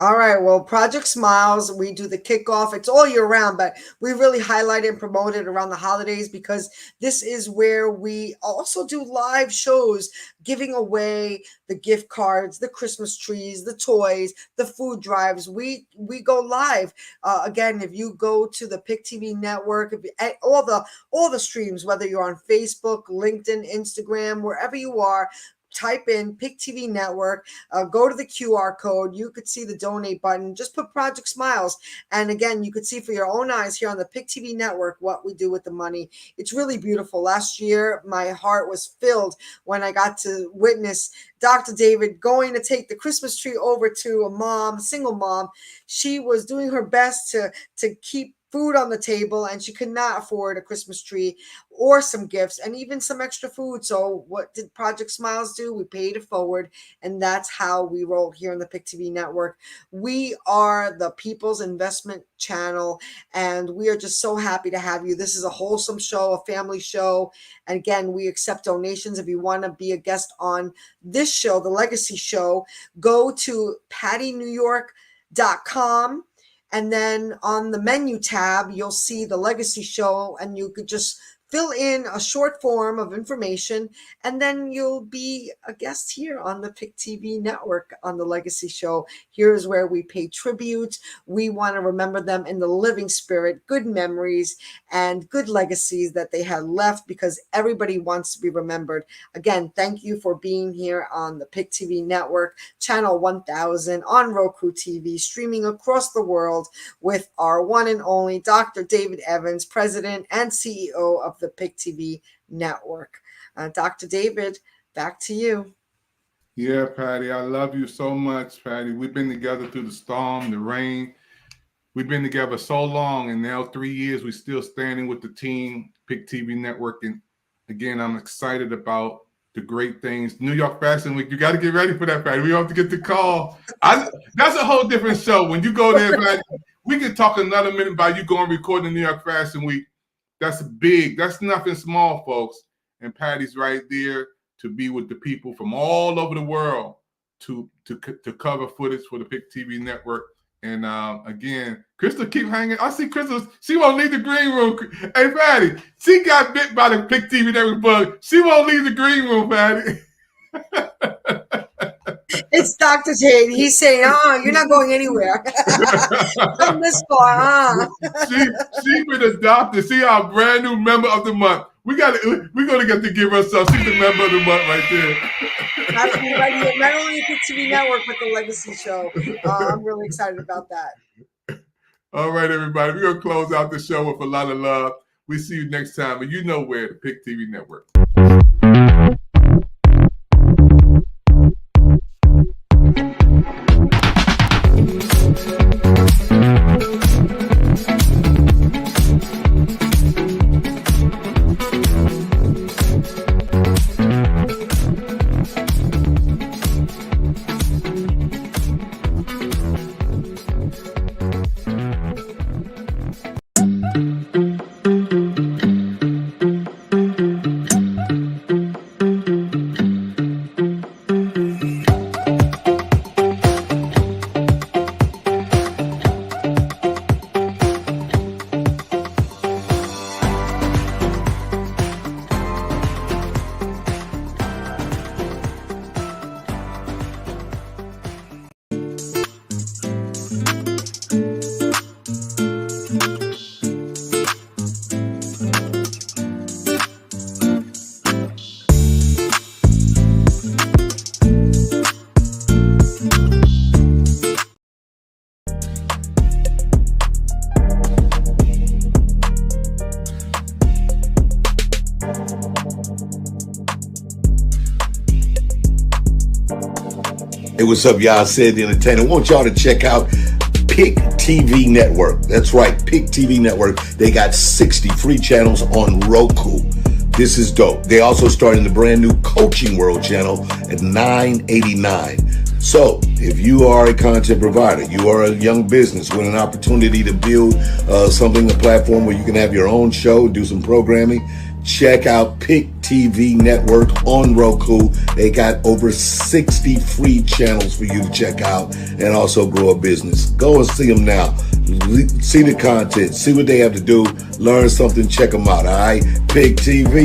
All right. Well, Project Smiles, we do the kickoff. It's all year round, but we really highlight and promote it around the holidays because this is where we also do live shows, giving away the gift cards, the Christmas trees, the toys, the food drives. We go live. Again, if you go to the PIC TV network, all the streams, whether you're on Facebook, LinkedIn, Instagram, wherever you are, type in PIC TV network, go to the QR code. You could see the donate button. Just put Project Smiles. And again, you could see for your own eyes here on the PIC TV network what we do with the money. It's really beautiful. Last year, my heart was filled when I got to witness Dr. David going to take the Christmas tree over to a single mom. She was doing her best to keep food on the table, and she could not afford a Christmas tree or some gifts and even some extra food. So what did Project Smiles do? We paid it forward, and that's how we roll here on the PIC TV network. We are the People's Investment Channel, and we are just so happy to have you. This is a wholesome show, a family show. And again, we accept donations. If you want to be a guest on this show, the Legacy Show, go to pattynewyork.com. And then on the menu tab, you'll see the Legacy Show, and you could just fill in a short form of information, and then you'll be a guest here on the PIC TV network on the Legacy Show. Here's where we pay tribute. We want to remember them in the living spirit, good memories and good legacies that they had left, because everybody wants to be remembered. Again, thank you for being here on the PIC TV network, channel 1000 on Roku TV, streaming across the world with our one and only Dr. David Evans, President and CEO of the PIC TV network. Dr. David, back to you. Yeah, Patty, I love you so much, Patty. We've been together through the storm, the rain. We've been together so long, and now 3 years, we're still standing with the team, PIC TV network. And again, I'm excited about the great things. New York Fashion Week, you got to get ready for that, Patty. We have to get the call. That's a whole different show. When you go there, Patty, we can talk another minute about you going and recording the New York Fashion Week. That's big. That's nothing small, folks. And Patty's right there to be with the people from all over the world to cover footage for the PIC TV network. And again, Crystal keep hanging. I see Crystal. She won't leave the green room. Hey, Patty, she got bit by the PIC TV network bug. She won't leave the green room, Patty. It's Dr. Tate. He's saying, you're not going anywhere. Come this far, She's been adopted. She our brand new member of the month. We're gonna get to give her some. She's the member of the month right there. Absolutely right here. Not only the PIC TV network, but the Legacy Show. I'm really excited about that. All right, everybody. We're gonna close out the show with a lot of love. We see you next time, and you know where, the PIC TV network. Hey, what's up, y'all? Said the Entertainer. I want y'all to check out Pick TV Network. That's right, Pick TV Network. They got 60 free channels on Roku. This is dope. They also started the brand new Coaching World channel at $9.89. So if you are a content provider, you are a young business with an opportunity to build a platform where you can have your own show, do some programming, check out Pick TV Network on Roku. They got over 60 free channels for you to check out and also grow a business. Go and see them now. See the content, see what they have to do, learn something, check them out, all right? Pick TV.